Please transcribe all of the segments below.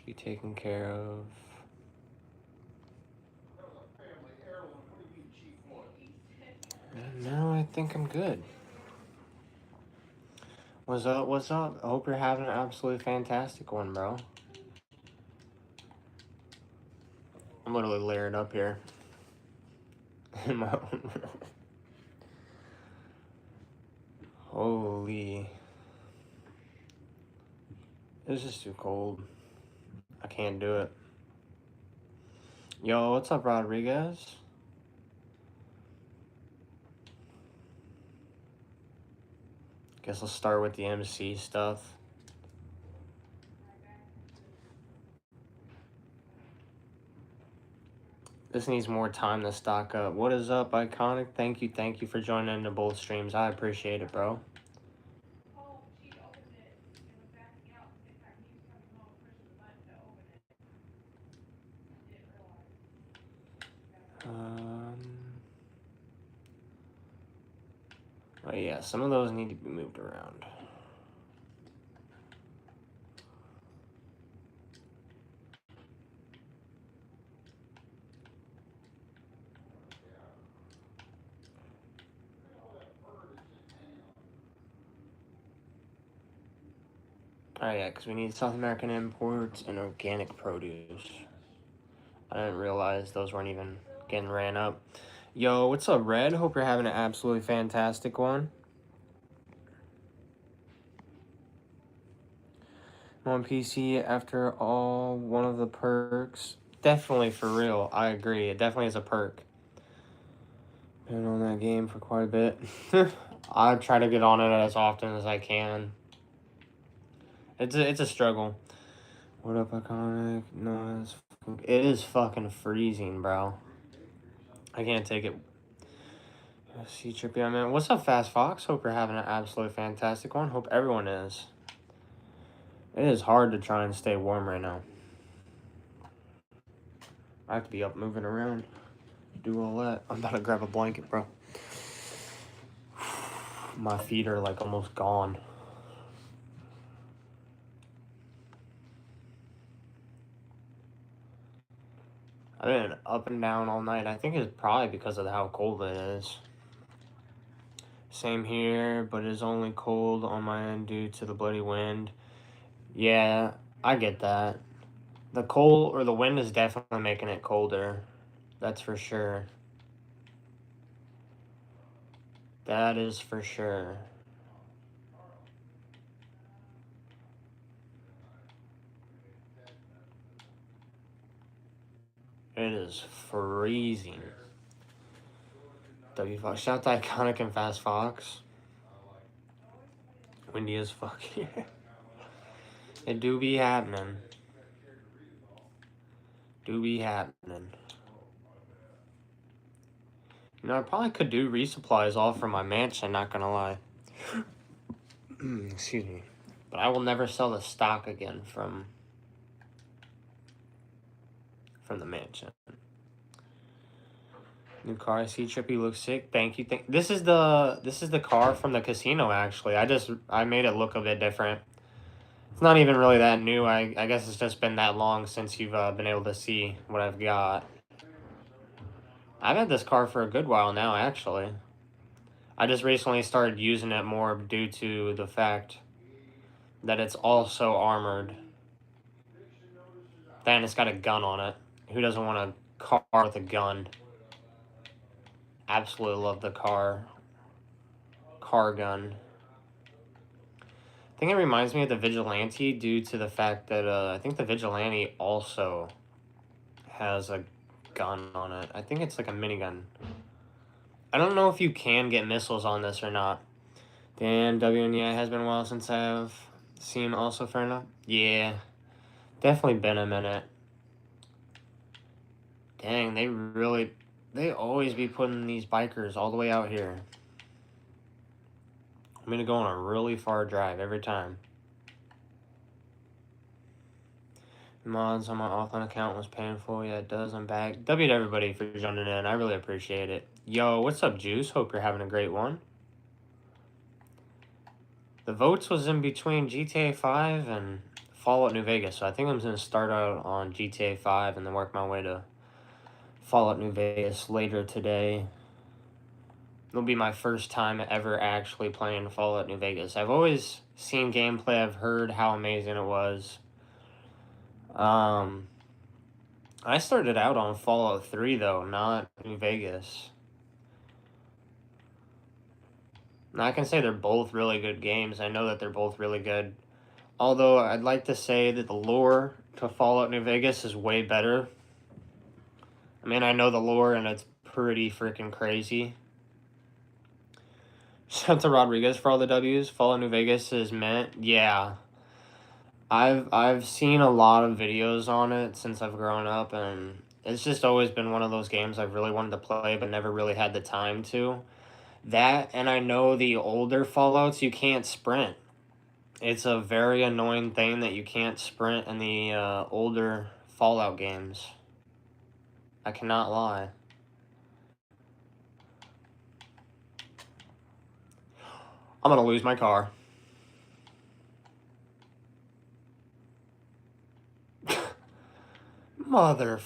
be taken care of. And now I think I'm good. What's up? What's up? I hope you're having an absolutely fantastic one, bro. I'm literally layering up here. In my own room. Holy. It's just too cold. I can't do it. Yo, what's up, Rodriguez? Guess I'll start with the MC stuff. This needs more time to stock up. What is up, Iconic? Thank you for joining into both streams. I appreciate it, bro. Oh yeah, some of those need to be moved around. Oh yeah, because we need South American imports and organic produce. I didn't realize those weren't even getting ran up. Yo, what's up, Red? Hope you're having an absolutely fantastic one. On PC after all, one of the perks. Definitely, for real. I agree. It definitely is a perk. Been on that game for quite a bit. I try to get on it as often as I can. It's a struggle. What up, Iconic? No, it is fucking freezing, bro. I can't take it. See Trippy, I mean, what's up, Fast Fox? Hope you're having an absolutely fantastic one. Hope everyone is. It is hard to try and stay warm right now. I have to be up moving around. Do all that. I'm about to grab a blanket, bro. My feet are like almost gone. I've been up and down all night. I think it's probably because of how cold it is. Same here, but it is only cold on my end due to the bloody wind. Yeah, I get that. The cold or the wind is definitely making it colder. That's for sure. That is for sure. It is freezing. W Fox. Shout out to Iconic and Fast Fox. Windy as fuck here. It do be happening. Do be happening. You know, I probably could do resupplies all from my mansion, not gonna lie. Excuse me. But I will never sell the stock again from the mansion. New car. I see Trippy looks sick. Thank you. This is the car from the casino actually. I made it look a bit different. It's not even really that new. I guess it's just been that long since you've been able to see what I've got. I've had this car for a good while now, actually. I just recently started using it more due to the fact that it's also armored. Then it's got a gun on it. Who doesn't want a car with a gun? Absolutely love the car gun. I think it reminds me of the Vigilante due to the fact that I think the Vigilante also has a gun on it. I think it's like a minigun. I don't know if you can get missiles on this or not. Dan, W, and yeah, it has been a while since I've seen also, fair enough. Yeah, definitely been a minute. Dang, they always be putting these bikers all the way out here. I'm gonna go on a really far drive every time. Mods on my offline account was painful. Yeah, it does. I'm back. W to everybody for joining in. I really appreciate it. Yo, what's up, Juice? Hope you're having a great one. The votes was in between GTA 5 and Fallout New Vegas, so I think I'm going to start out on GTA 5 and then work my way to Fallout New Vegas later today. It'll be my first time ever actually playing Fallout New Vegas. I've always seen gameplay, I've heard how amazing it was. I started out on Fallout 3 though, not New Vegas. Now I can say they're both really good games. I know that they're both really good. Although I'd like to say that the lore to Fallout New Vegas is way better. I mean, I know the lore and it's pretty freaking crazy. Shout out to Rodriguez for all the W's. Fallout New Vegas is meant, yeah. I've seen a lot of videos on it since I've grown up, and it's just always been one of those games I've really wanted to play but never really had the time to. That, and I know the older Fallouts, you can't sprint. It's a very annoying thing that you can't sprint in the older Fallout games. I cannot lie. I'm gonna lose my car. Mother.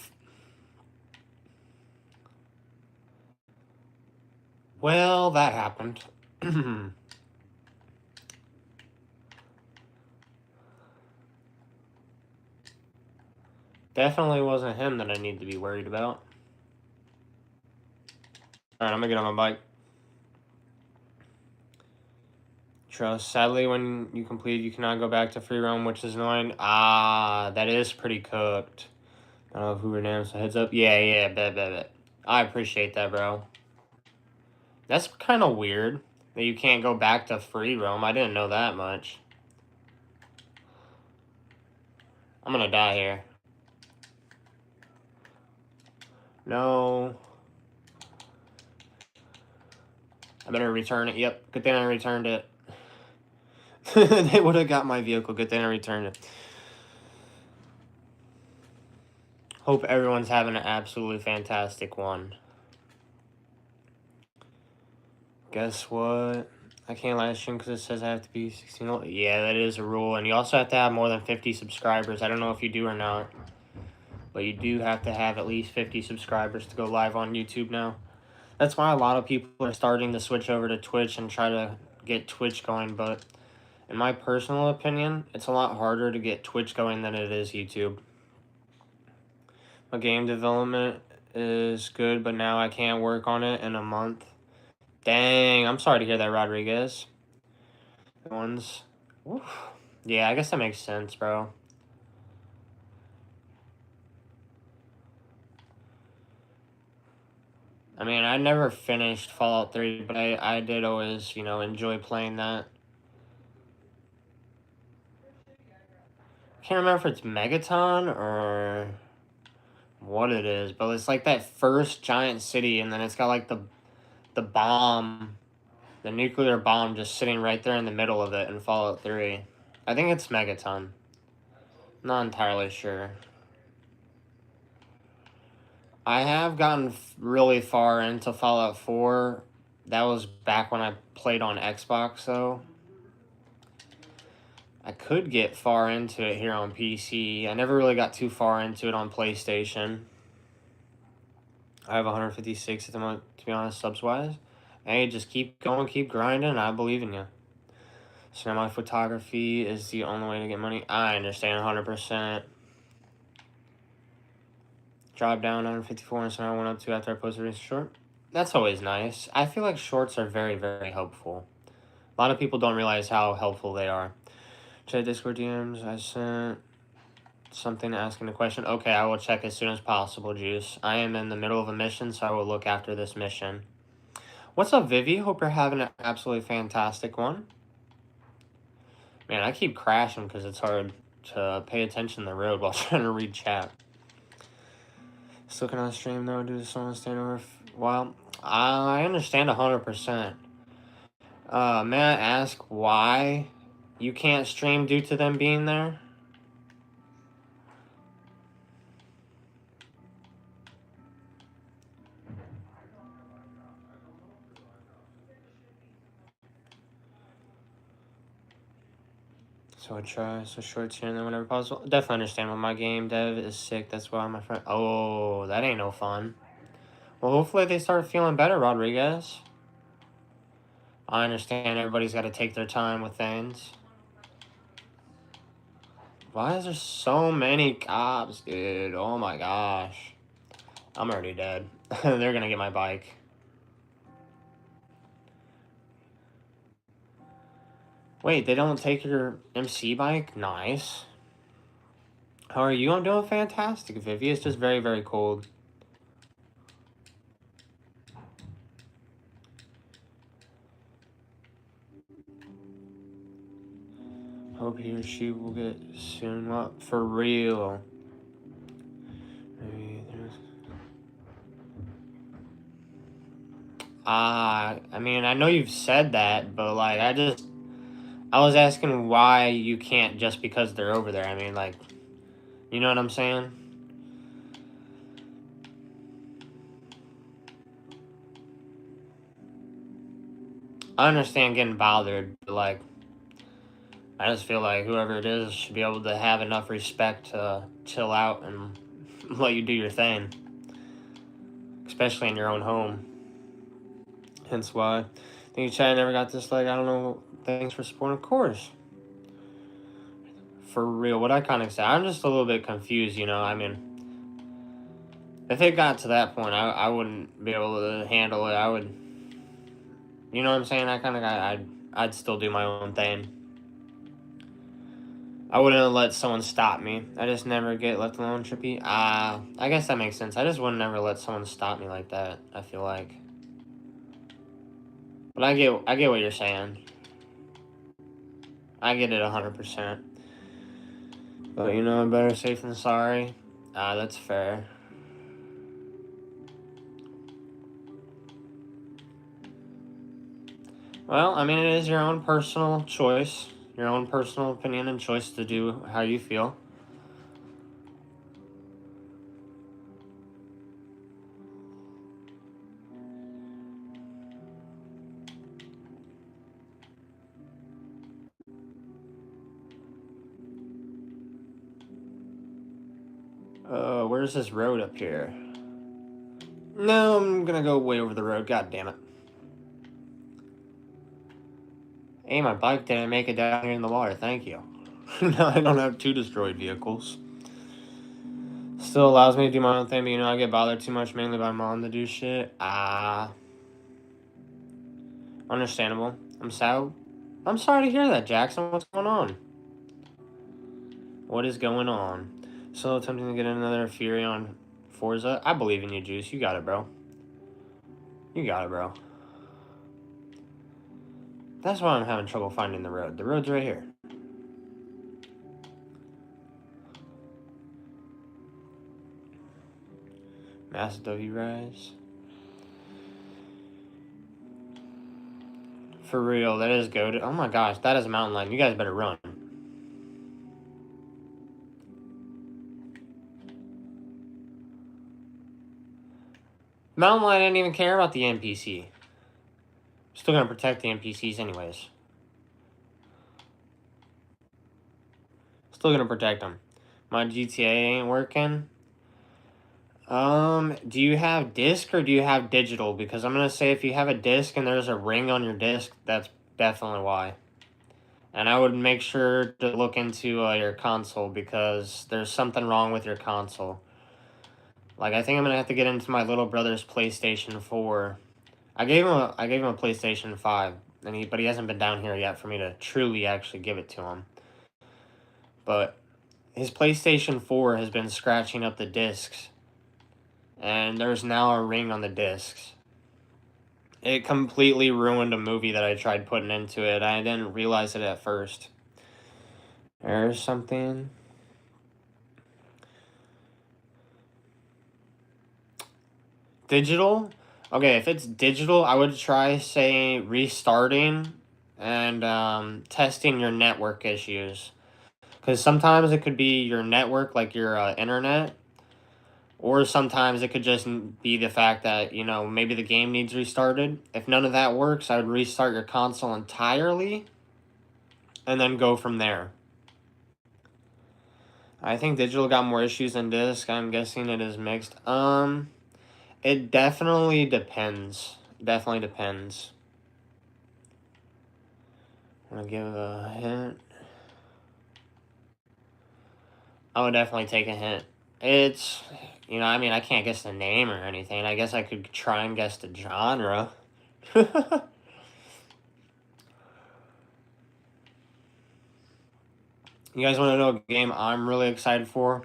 Well, that happened. Definitely wasn't him that I need to be worried about. Alright, I'm gonna get on my bike. Trust. Sadly, when you complete, you cannot go back to free roam, which is annoying. Ah, that is pretty cooked. I don't know who renames, so heads up. Yeah, bet. I appreciate that, bro. That's kind of weird that you can't go back to free roam. I didn't know that much. I'm gonna die here. No. I better return it. Yep, good thing I returned it. They would have got my vehicle. Good thing I returned it. Hope everyone's having an absolutely fantastic one. Guess what? I can't live stream because it says I have to be 16 old. Yeah, that is a rule. And you also have to have more than 50 subscribers. I don't know if you do or not. But you do have to have at least 50 subscribers to go live on YouTube now. That's why a lot of people are starting to switch over to Twitch and try to get Twitch going. But in my personal opinion, it's a lot harder to get Twitch going than it is YouTube. My game development is good, but now I can't work on it in a month. Dang, I'm sorry to hear that, Rodriguez. Ones. Oof. Yeah, I guess that makes sense, bro. I mean, I never finished Fallout 3, but I did always, you know, enjoy playing that. I can't remember if it's Megaton or what it is, but it's like that first giant city, and then it's got like the bomb, the nuclear bomb just sitting right there in the middle of it in Fallout 3. I think it's Megaton. Not entirely sure. I have gotten really far into Fallout 4. That was back when I played on Xbox, though. I could get far into it here on PC. I never really got too far into it on PlayStation. I have 156 at the moment, to be honest, subs-wise. Hey, just keep going, keep grinding. I believe in you. So now my photography is the only way to get money. I understand 100%. Dropped down 154, and so now I went up to after I posted a short. That's always nice. I feel like shorts are very, very helpful. A lot of people don't realize how helpful they are. Check Discord DMs. I sent something asking a question. Okay, I will check as soon as possible, Juice. I am in the middle of a mission, so I will look after this mission. What's up, Vivi? Hope you're having an absolutely fantastic one. Man, I keep crashing because it's hard to pay attention to the road while trying to read chat. Still cannot stream though due to someone staying over a while. I understand 100%. May I ask why you can't stream due to them being there? So I try, so shorts here and then whenever possible. Definitely understand when my game dev is sick. That's why my friend. Oh, that ain't no fun. Well, hopefully they start feeling better, Rodriguez. I understand everybody's got to take their time with things. Why is there so many cops, dude? Oh my gosh. I'm already dead. They're gonna get my bike. Wait, they don't take your MC bike? Nice. How are you? I'm doing fantastic, Vivi. It's just very, very cold. Hope he or she will get soon. What? For real. I mean, I know you've said that, but like, I was asking why you can't just because they're over there. I mean, like, you know what I'm saying? I understand getting bothered, but like, I just feel like whoever it is should be able to have enough respect to chill out and let you do your thing, especially in your own home. Hence why I think Chad never got this. Like, I don't know. Thanks for supporting, of course. For real, what I kind of say, I'm just a little bit confused. You know, I mean, if it got to that point, I wouldn't be able to handle it. I would, you know what I'm saying? I kind of, I'd still do my own thing. I wouldn't let someone stop me. I just never get left alone, Trippy. I guess that makes sense. I just wouldn't never let someone stop me like that. I feel like, but I get what you're saying. I get it 100%. But you know, better safe than sorry. That's fair. Well, I mean, it is your own personal choice, your own personal opinion and choice to do how you feel. Where's this road up here? No, I'm gonna go way over the road. God damn it. Hey, my bike didn't make it down here in the water. Thank you. Now I don't have two destroyed vehicles. Still allows me to do my own thing, but you know, I get bothered too much mainly by mom to do shit. Understandable. I'm sorry to hear that, Jackson. What's going on? What is going on? So attempting to get another Fury on Forza. I believe in you, Juice. You got it, bro. You got it, bro. That's why I'm having trouble finding the road. The road's right here. Massive W Rise. For real, that is goated. Oh my gosh, that is a mountain lion. You guys better run. Mountain lion didn't even care about the NPC. Still gonna protect the NPCs anyways. Still gonna protect them. My GTA ain't working. Do you have disc or do you have digital? Because I'm gonna say if you have a disc and there's a ring on your disc, that's definitely why. And I would make sure to look into your console because there's something wrong with your console. Like, I think I'm gonna have to get into my little brother's PlayStation 4. I gave him a PlayStation 5, but he hasn't been down here yet for me to truly actually give it to him. But his PlayStation 4 has been scratching up the discs, and there's now a ring on the discs. It completely ruined a movie that I tried putting into it. I didn't realize it at first. There's something. Digital? Okay, if it's digital, I would try, say, restarting and testing your network issues. Because sometimes it could be your network, like your internet, or sometimes it could just be the fact that, you know, maybe the game needs restarted. If none of that works, I would restart your console entirely and then go from there. I think digital got more issues than disc. I'm guessing it is mixed. It definitely depends. Definitely depends. I'm gonna give a hint. I would definitely take a hint. It's, I mean, I can't guess the name or anything. I guess I could try and guess the genre. You guys want to know a game I'm really excited for?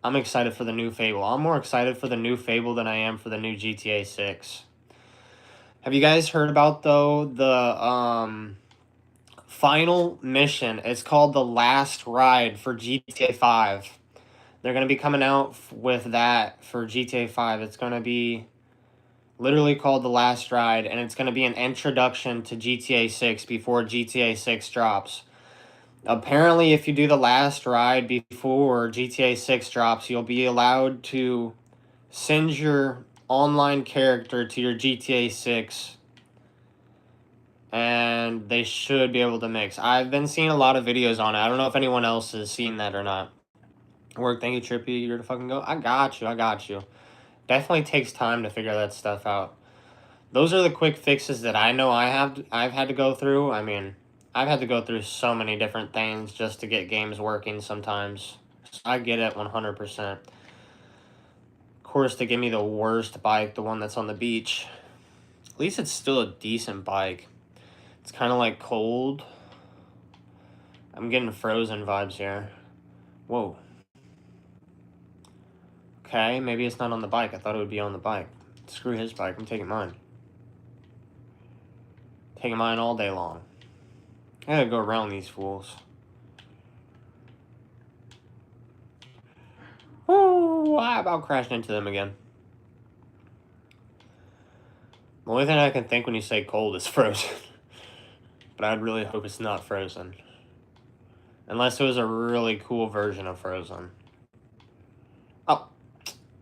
I'm excited for the new Fable. I'm more excited for the new Fable than I am for the new GTA 6. Have you guys heard about, though, the final mission? It's called The Last Ride for GTA 5. They're going to be coming out with that for GTA 5. It's going to be literally called The Last Ride, and it's going to be an introduction to GTA 6 before GTA 6 drops. Apparently, if you do The Last Ride before GTA 6 drops, you'll be allowed to send your online character to your GTA 6, and they should be able to mix. I've been seeing a lot of videos on it. I don't know if anyone else has seen that or not. Work, thank you, Trippy. You're to fucking go. I got you. Definitely takes time to figure that stuff out. Those are the quick fixes that I know I've had to go through. I mean, I've had to go through so many different things just to get games working sometimes. So I get it 100%. Of course, they give me the worst bike, the one that's on the beach. At least it's still a decent bike. It's kind of like cold. I'm getting Frozen vibes here. Whoa. Okay, maybe it's not on the bike. I thought it would be on the bike. Screw his bike. I'm taking mine. Taking mine all day long. I gotta go around these fools. Woo! I about crashed into them again. The only thing I can think when you say cold is Frozen. But I'd really hope it's not Frozen. Unless it was a really cool version of Frozen. Oh,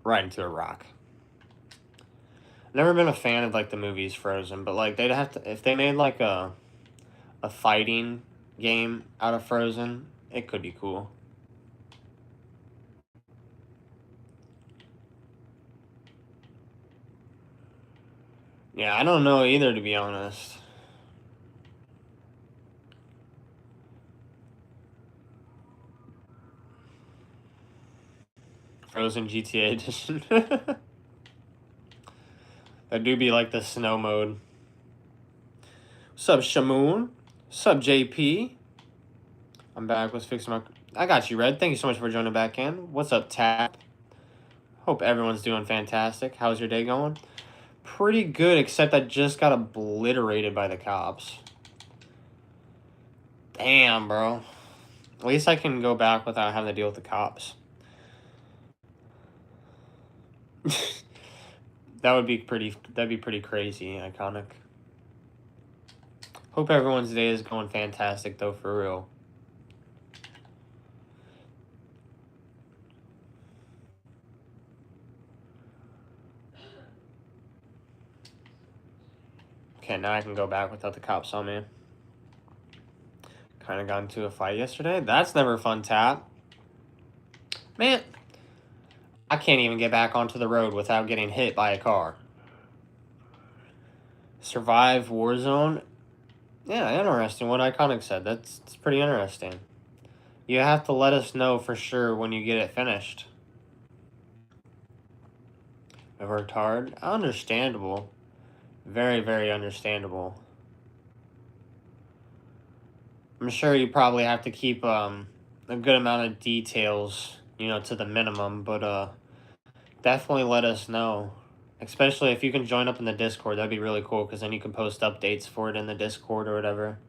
right into a rock. Never been a fan of, like, the movies Frozen, but, like, they'd have to... If they made, like, a fighting game out of Frozen, it could be cool. Yeah, I don't know either, to be honest. Frozen GTA Edition. That do be like the snow mode. What's up, Shamoon? What's up, JP? I'm back. Let's fix my... I got you, Red. Thank you so much for joining back in. What's up, Tap? Hope everyone's doing fantastic. How's your day going? Pretty good, except I just got obliterated by the cops. Damn, bro. At least I can go back without having to deal with the cops. That'd be pretty crazy, iconic. Hope everyone's day is going fantastic, though, for real. Okay, now I can go back without the cops on me. Kind of got into a fight yesterday. That's never fun, Tap. Man, I can't even get back onto the road without getting hit by a car. Survive Warzone? Yeah, interesting what Iconic said. That's pretty interesting. You have to let us know for sure when you get it finished. I worked hard. Understandable. Very, very understandable. I'm sure you probably have to keep a good amount of details, to the minimum, but definitely let us know. Especially if you can join up in the Discord, that'd be really cool, because then you can post updates for it in the Discord or whatever.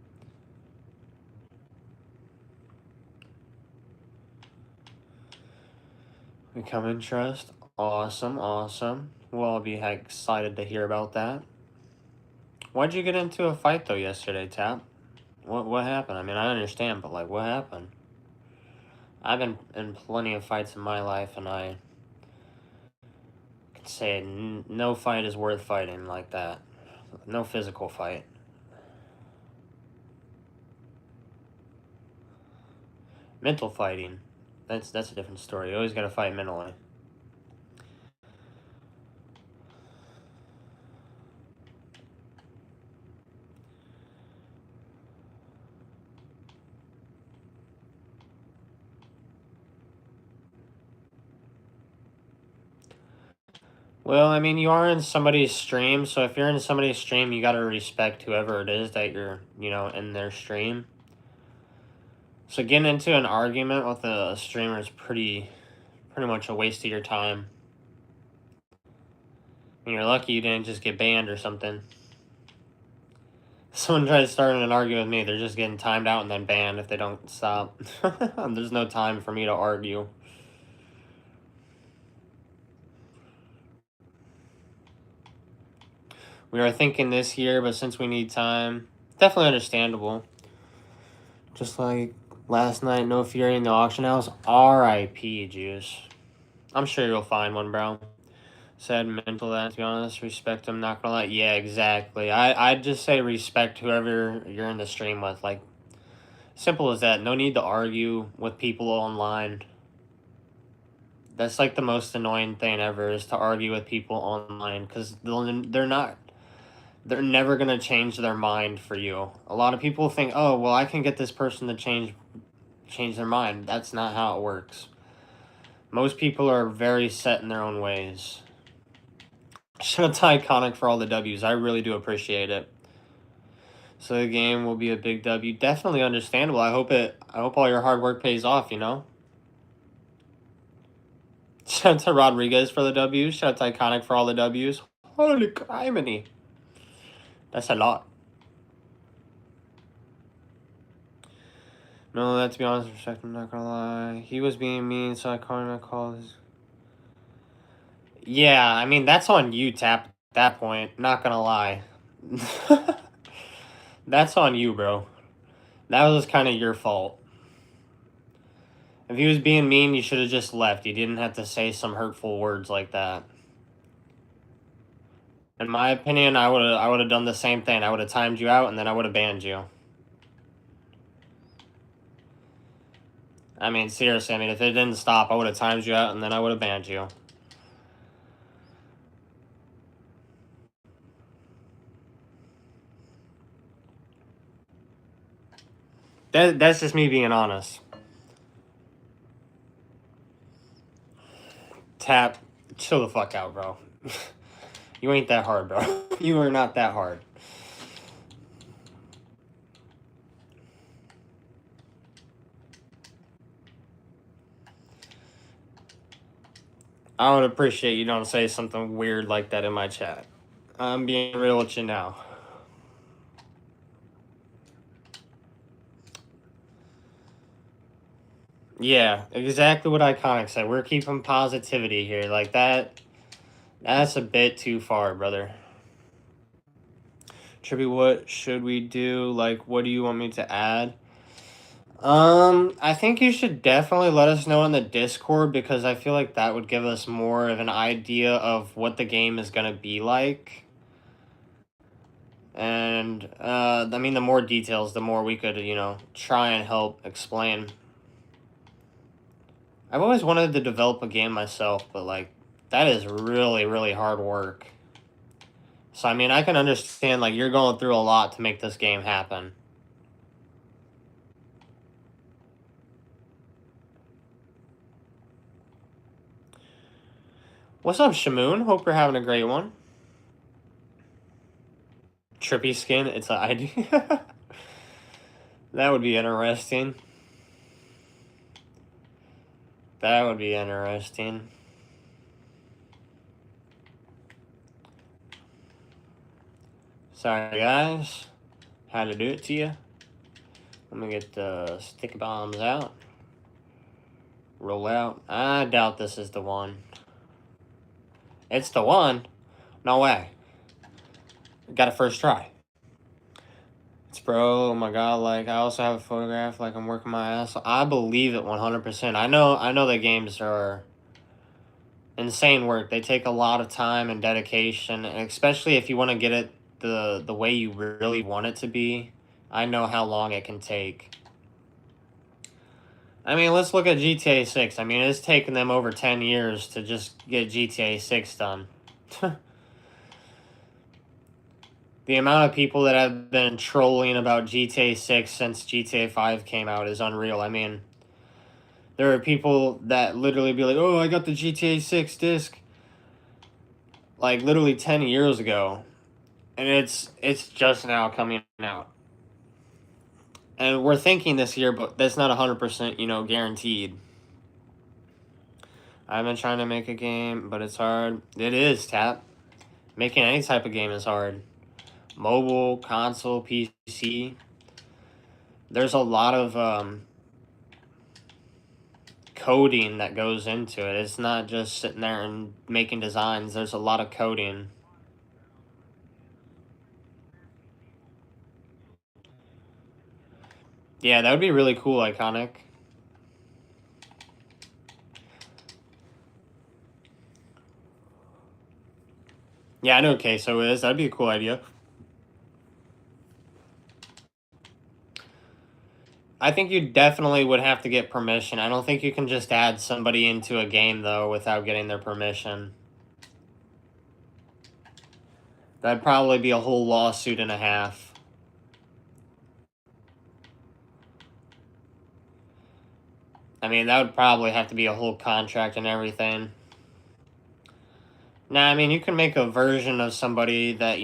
Become interest. Awesome, awesome. We'll all be excited to hear about that. Why'd you get into a fight, though, yesterday, Tap? What happened? I mean, I understand, but, like, what happened? I've been in plenty of fights in my life, and I can say no fight is worth fighting like that. No physical fight. Mental fighting. That's a different story. You always got to fight mentally. Well, I mean, you are in somebody's stream, so if you're in somebody's stream, you got to respect whoever it is that you're, in their stream. So getting into an argument with a streamer is pretty much a waste of your time. And you're lucky you didn't just get banned or something. Someone tries starting an argument with me, they're just getting timed out and then banned if they don't stop. There's no time for me to argue. We were thinking this year, but since we need time, definitely understandable. Just like last night, no Fury in the auction house. R.I.P. Juice. I'm sure you'll find one, bro. Sad mental that, to be honest. Respect them, not gonna lie. Yeah, exactly. I'd just say respect whoever you're in the stream with. Like, simple as that. No need to argue with people online. That's like the most annoying thing ever, is to argue with people online, because they're never going to change their mind for you. A lot of people think, oh, well, I can get this person to change their mind. That's not how it works. Most people are very set in their own ways. Shout out to Iconic for all the W's. I really do appreciate it. So the game will be a big W. Definitely understandable. I hope all your hard work pays off, Shout out to Rodriguez for the W's. Shout out to Iconic for all the W's. Holy criminy. That's a lot. No, let's be honest, respect, I'm not gonna lie. He was being mean, so I kinda called his... Yeah, I mean, that's on you, Tap, at that point. Not gonna lie. That's on you, bro. That was kind of your fault. If he was being mean, you should have just left. You didn't have to say some hurtful words like that. In my opinion, I would have done the same thing. I would have timed you out, and then I would have banned you. I mean, seriously, if it didn't stop, I would have timed you out, and then I would have banned you. That's just me being honest. Tap, chill the fuck out, bro. You ain't that hard, bro. You are not that hard. I would appreciate you don't say something weird like that in my chat. I'm being real with you now. Yeah, exactly what Iconic said. We're keeping positivity here. Like that's a bit too far, brother. Trippy, what should we do? Like, what do you want me to add? I think you should definitely let us know in the Discord, because I feel like that would give us more of an idea of what the game is going to be like. And, I mean, the more details, the more we could, try and help explain. I've always wanted to develop a game myself, but, like, that is really, really hard work. So, I mean, I can understand, like, you're going through a lot to make this game happen. What's up, Shamoon? Hope you're having a great one. Trippy skin, it's an idea. That would be interesting. That would be interesting. Sorry, guys. Had to do it to you. Let me get the sticky bombs out. Roll out. I doubt this is the one. It's the one? No way. Got a first try. It's bro, oh my god, like, I also have a photograph, like, I'm working my ass off. I believe it 100%. I know the games are insane work. They take a lot of time and dedication, and especially if you want to get it the way you really want it to be. I know how long it can take. I mean, let's look at GTA 6. I mean, it's taken them over 10 years to just get GTA 6 done. The amount of people that have been trolling about GTA 6 since GTA 5 came out is unreal. I mean, there are people that literally be like, oh, I got the GTA 6 disc, like, literally 10 years ago. And it's just now coming out. And we're thinking this year, but that's not 100%, guaranteed. I've been trying to make a game, but it's hard. It is, Tap. Making any type of game is hard. Mobile, console, PC. There's a lot of coding that goes into it. It's not just sitting there and making designs. There's a lot of coding. Yeah, that would be really cool, Iconic. Yeah, I know Queso is. That'd be a cool idea. I think you definitely would have to get permission. I don't think you can just add somebody into a game, though, without getting their permission. That'd probably be a whole lawsuit and a half. I mean, that would probably have to be a whole contract and everything. Nah, I mean, you can make a version of somebody that,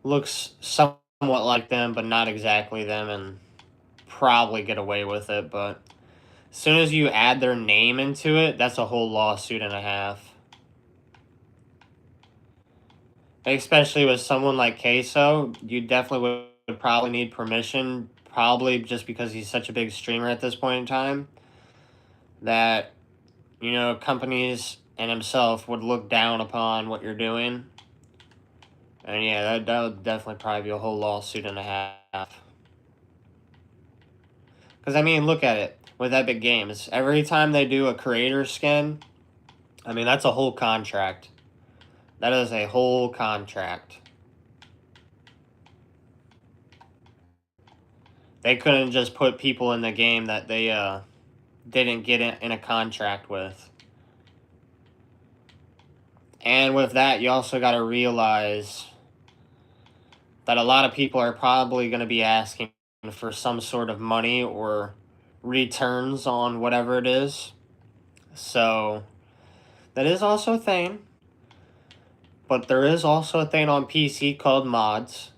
looks somewhat like them, but not exactly them, and probably get away with it. But as soon as you add their name into it, that's a whole lawsuit and a half. Especially with someone like Queso, you definitely would probably need permission, probably just because he's such a big streamer at this point in time, that, companies and himself would look down upon what you're doing. And yeah, that would definitely probably be a whole lawsuit and a half. Because, I mean, look at it. With Epic Games, every time they do a creator skin, I mean, that's a whole contract. That is a whole contract. They couldn't just put people in the game that they didn't get in a contract with. And with that, you also got to realize that a lot of people are probably going to be asking for some sort of money or returns on whatever it is. So that is also a thing. But there is also a thing on PC called mods,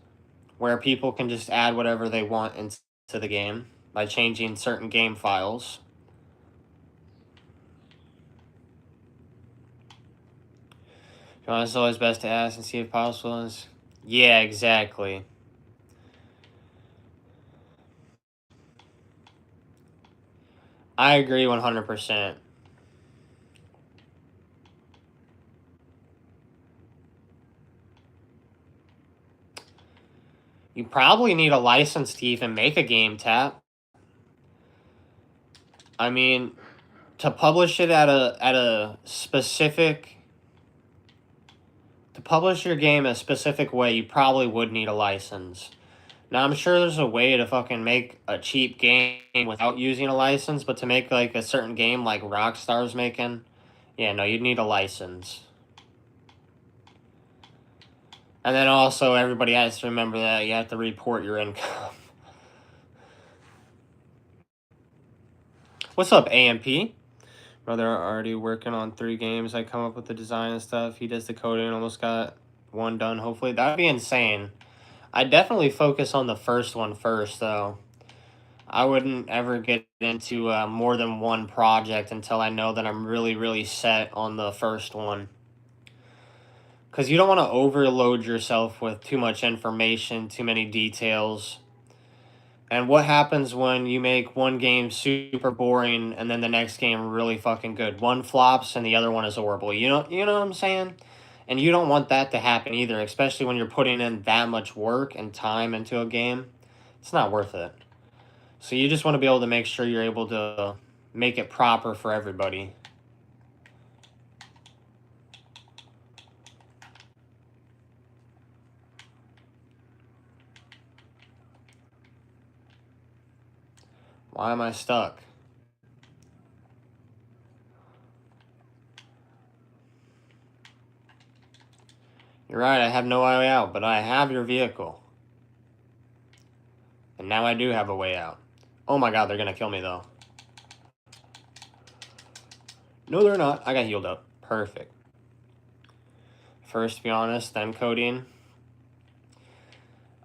where people can just add whatever they want into the game by changing certain game files. It's always best to ask and see if possible is. Yeah, exactly. I agree 100%. You probably need a license to even make a game, Tap. I mean, to publish it at a specific to publish your game a specific way, you probably would need a license. Now, I'm sure there's a way to fucking make a cheap game without using a license, but to make like a certain game like Rockstar's making, yeah, no, you'd need a license. And then also, everybody has to remember that you have to report your income. What's up, AMP? Brother, already working on 3 games. I come up with the design and stuff. He does the coding. Almost got one done, hopefully. That'd be insane. I definitely focus on the first one first, though. I wouldn't ever get into more than one project until I know that I'm really, really set on the first one. Because you don't want to overload yourself with too much information, too many details. And what happens when you make one game super boring and then the next game really fucking good? One flops and the other one is horrible. You know what I'm saying? And you don't want that to happen either, especially when you're putting in that much work and time into a game. It's not worth it. So you just want to be able to make sure you're able to make it proper for everybody. Why am I stuck? You're right, I have no way out, but I have your vehicle. And now I do have a way out. Oh my god, they're gonna kill me though. No, they're not. I got healed up. Perfect. First, to be honest, then codeine.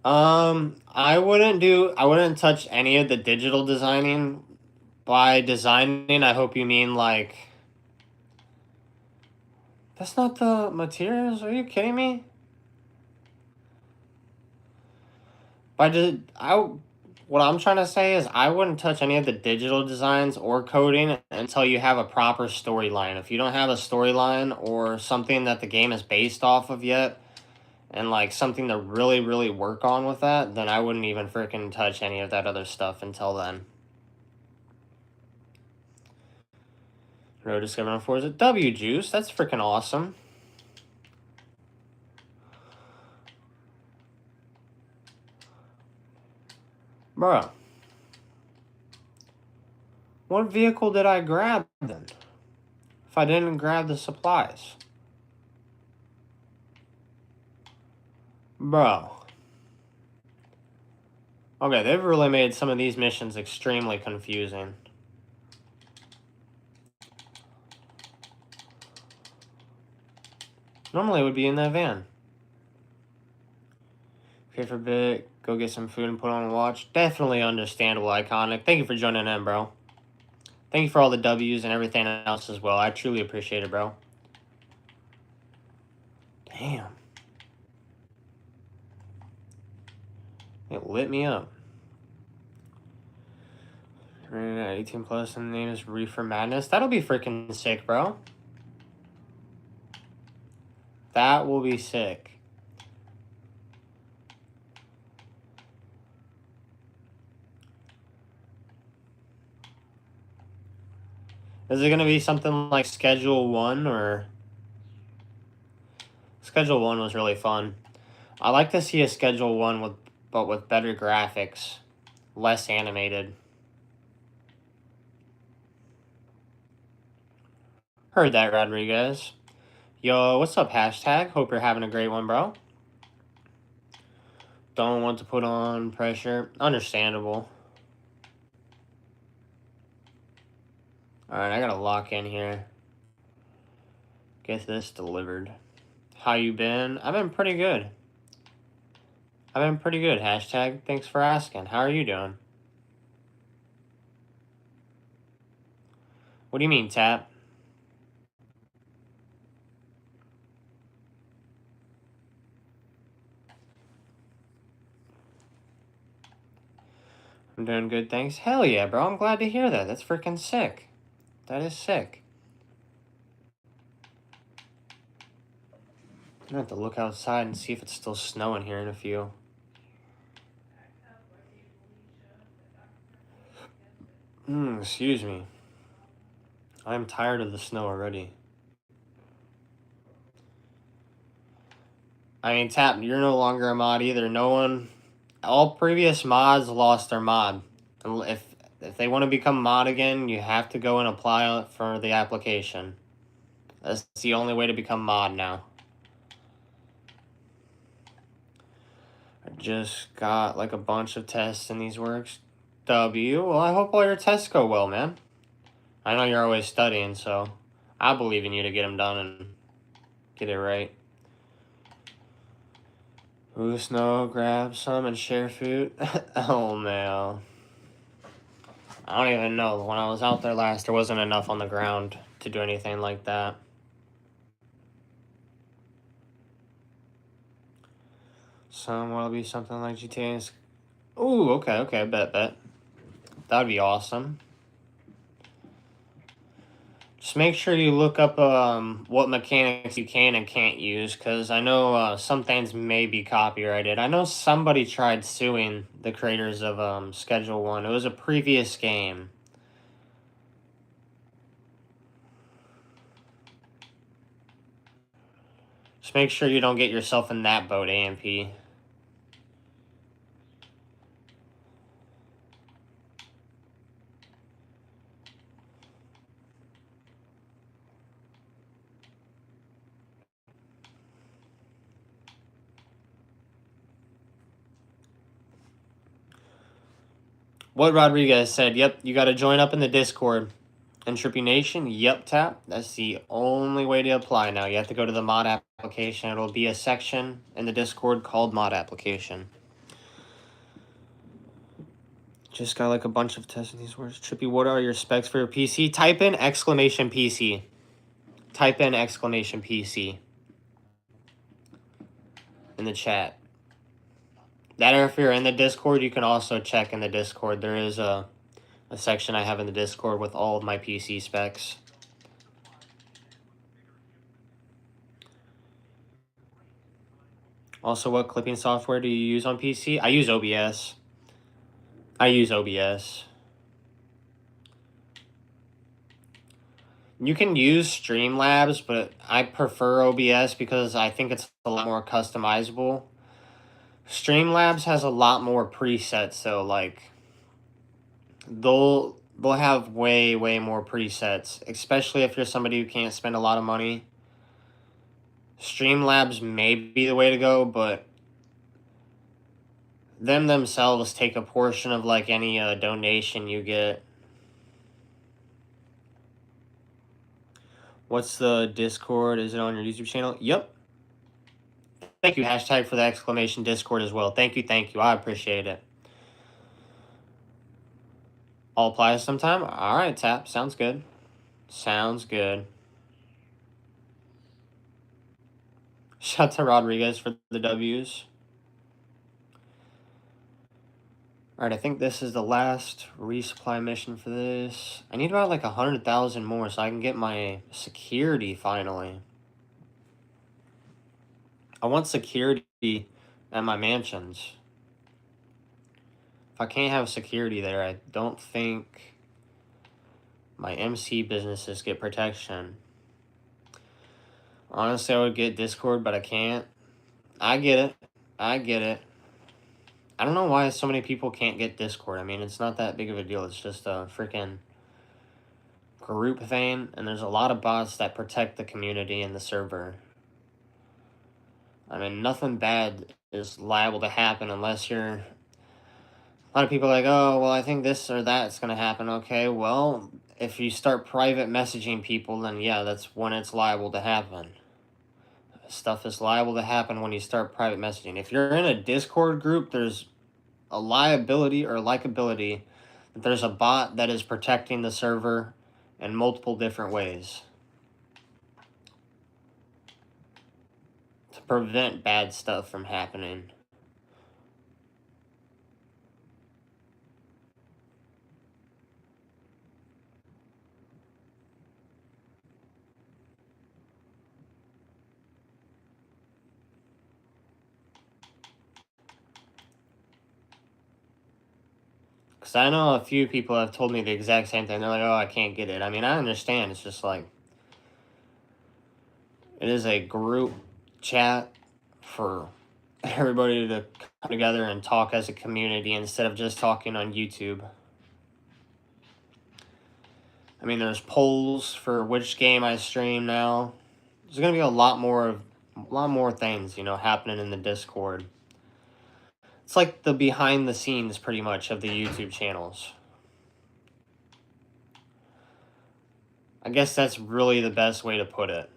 I wouldn't touch any of the digital designing. By designing, I hope you mean like... That's not the materials? Are you kidding me? What I'm trying to say is I wouldn't touch any of the digital designs or coding until you have a proper storyline. If you don't have a storyline or something that the game is based off of yet, and like something to really, really work on with that, then I wouldn't even freaking touch any of that other stuff until then. Road Discovery on Forza W Juice, that's freaking awesome. Bruh. What vehicle did I grab then? If I didn't grab the supplies. Bro. Okay, they've really made some of these missions extremely confusing. Normally it would be in that van. Okay, for a bit, go get some food and put on a watch. Definitely understandable, Iconic. Thank you for joining in, bro. Thank you for all the W's and everything else as well. I truly appreciate it, bro. Damn. It lit me up. 18 plus and the name is Reefer Madness. That'll be freaking sick, bro. That will be sick. Is it going to be something like Schedule 1 or... Schedule 1 was really fun. I like to see a Schedule 1 but with better graphics. Less animated. Heard that, Rodriguez. Yo, what's up, hashtag? Hope you're having a great one, bro. Don't want to put on pressure. Understandable. Alright, I gotta lock in here. Get this delivered. How you been? I've been pretty good. Hashtag. Thanks for asking. How are you doing? What do you mean, Tap? I'm doing good, thanks. Hell yeah, bro. I'm glad to hear that. That's freaking sick. That is sick. I'm gonna have to look outside and see if it's still snowing here in a few. Excuse me. I'm tired of the snow already. I mean, Tap, you're no longer a mod either. All previous mods lost their mod. If they want to become mod again, you have to go and apply for the application. That's the only way to become mod now. I just got like a bunch of tests in these works. W, well, I hope all your tests go well, man. I know you're always studying, so I believe in you to get them done and get it right. Ooh, snow, grab some and share food. Oh, man. I don't even know. When I was out there last, there wasn't enough on the ground to do anything like that. Some will be something like GTA. Ooh, okay, bet. That'd be awesome. Just make sure you look up what mechanics you can and can't use, because I know some things may be copyrighted. I know somebody tried suing the creators of Schedule 1. It was a previous game. Just make sure you don't get yourself in that boat, AMP. What Rodriguez said, yep, you got to join up in the Discord. And Trippy Nation, yep, tap. That's the only way to apply now. You have to go to the mod application. It'll be a section in the Discord called mod application. Just got like a bunch of testing these words. Trippy, what are your specs for your PC? Type in exclamation PC. Type in exclamation PC in the chat. That, or if you're in the Discord, you can also check in the Discord. There is a section I have in the Discord with all of my PC specs. Also, what clipping software do you use on PC? I use OBS. You can use Streamlabs, but I prefer OBS because I think it's a lot more customizable. Streamlabs has a lot more presets, so like they'll have way more presets, especially if you're somebody who can't spend a lot of money. Streamlabs may be the way to go, but them themselves take a portion of like any donation you get. What's the Discord? Is it on your YouTube channel? Yep. Thank you, hashtag for the exclamation Discord as well. Thank you. I appreciate it. All applies sometime? All right, Tap. Sounds good. Shout to Rodriguez for the W's. All right, I think this is the last resupply mission for this. I need about like 100,000 more so I can get my security finally. I want security at my mansions. If I can't have security there, I don't think my MC businesses get protection. Honestly, I would get Discord, but I can't. I get it. I don't know why so many people can't get Discord. I mean, it's not that big of a deal. It's just a freaking group thing, and there's a lot of bots that protect the community and the server. I mean, nothing bad is liable to happen unless you're... A lot of people are like, oh, well, I think this or that's going to happen. Okay, well, if you start private messaging people, then yeah, that's when it's liable to happen. Stuff is liable to happen when you start private messaging. If you're in a Discord group, there's a liability or likability that there's a bot that is protecting the server in multiple different ways to prevent bad stuff from happening. Because I know a few people have told me the exact same thing. They're like, oh, I can't get it. I mean, I understand. It's just like, it is a group chat for everybody to come together and talk as a community instead of just talking on YouTube. I mean, there's polls for which game I stream now. There's going to be a lot more things, you know, happening in the Discord. It's like the behind the scenes, pretty much, of the YouTube channels. I guess that's really the best way to put it.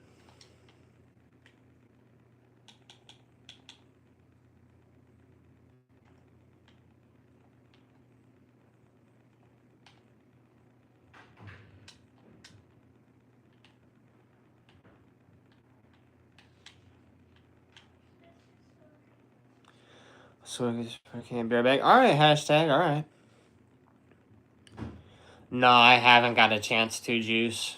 So I can't bear back. All right, hashtag. All right. No, I haven't got a chance to, Juice.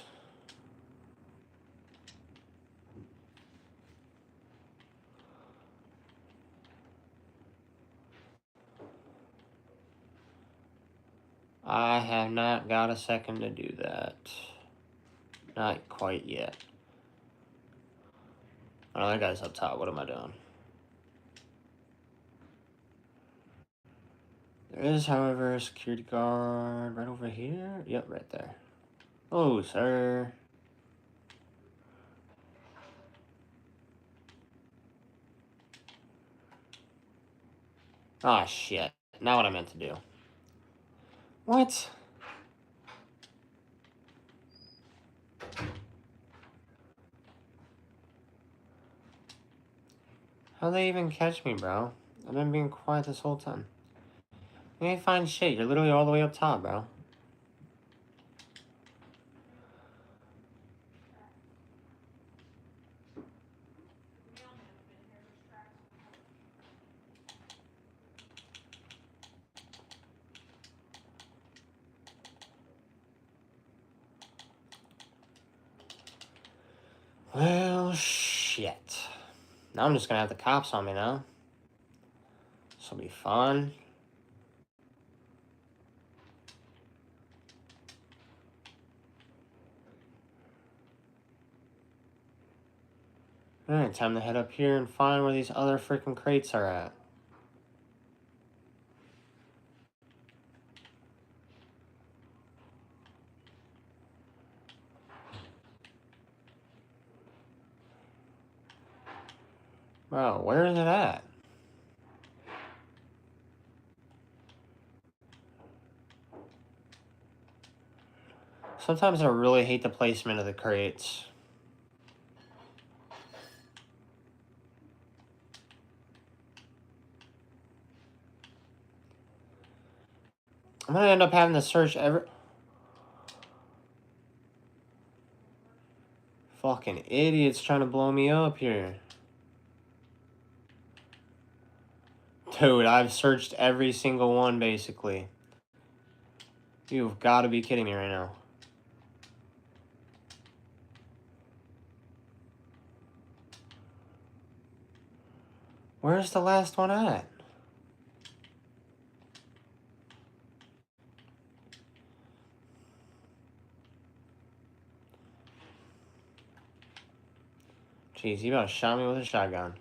I have not got a second to do that. Not quite yet. Oh, that guy's up top. What am I doing? There is, however, a security guard right over here. Yep, right there. Oh, sir. Ah, shit. Not what I meant to do. What? How'd they even catch me, bro? I've been being quiet this whole time. You ain't find shit. You're literally all the way up top, bro. Well, shit. Now I'm just gonna have the cops on me now. This'll be fun. Alright, time to head up here and find where these other freaking crates are at. Bro, where is it at? Sometimes I really hate the placement of the crates. I'm gonna end up having to search every... Fucking idiots trying to blow me up here. Dude, I've searched every single one, basically. You've got to be kidding me right now. Where's the last one at? Jeez, he about shot me with a shotgun.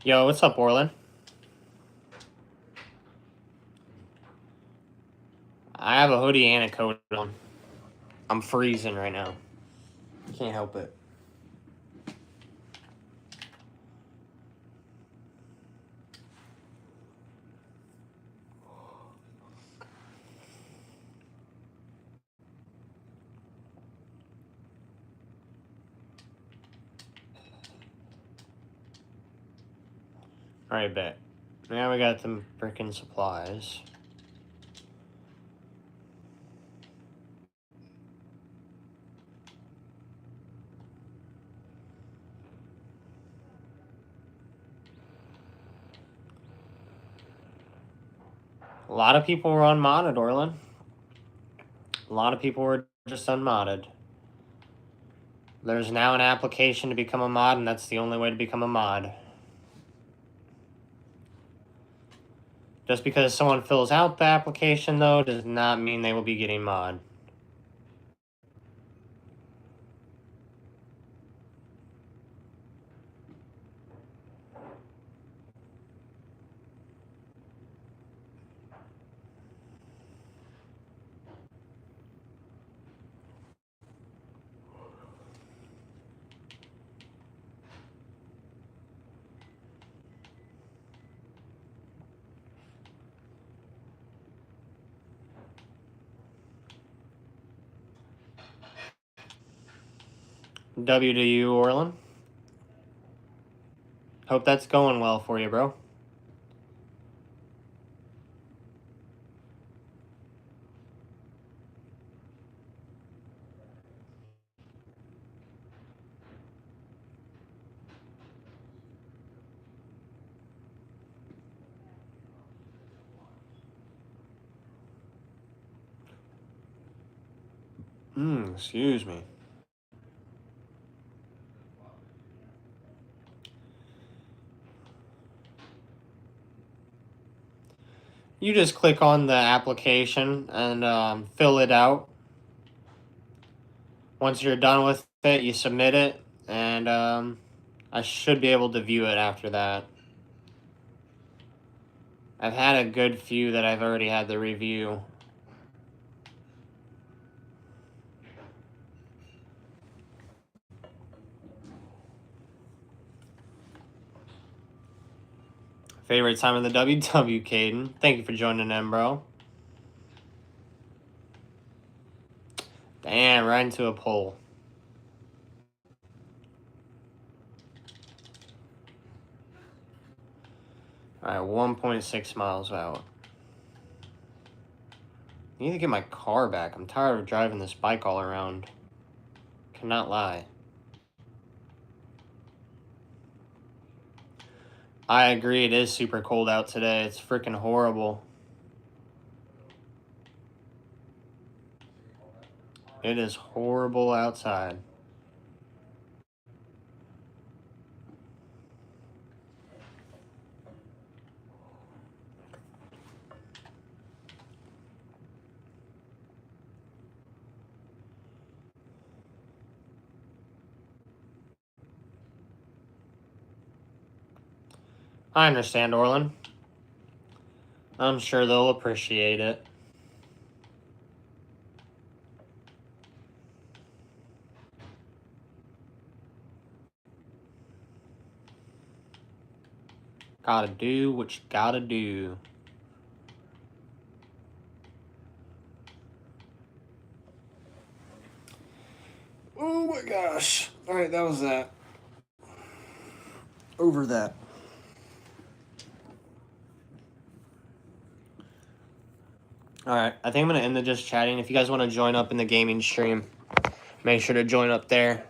Yo, what's up, Orland? I have a hoodie and a coat on. I'm freezing right now. Can't help it. Alright, bet. Now we got them frickin' supplies. A lot of people were unmodded, Orland. A lot of people were just unmodded. There's now an application to become a mod, and that's the only way to become a mod. Just because someone fills out the application, though, does not mean they will be getting mod. W to you, Orland. Hope that's going well for you, bro. Excuse me. You just click on the application and fill it out. Once you're done with it, you submit it, and I should be able to view it after that. I've had a good few that I've already had the review. Favorite time in the WW, Caden. Thank you for joining in, bro. Damn, right into a pole. Alright, 1.6 miles out. I need to get my car back. I'm tired of driving this bike all around. Cannot lie. I agree, it is super cold out today. It's freaking horrible. It is horrible outside. I understand, Orland. I'm sure they'll appreciate it. Gotta do what you gotta do. Oh my gosh. Alright, that was that. Over that. Alright, I think I'm going to end the just chatting. If you guys want to join up in the gaming stream, make sure to join up there.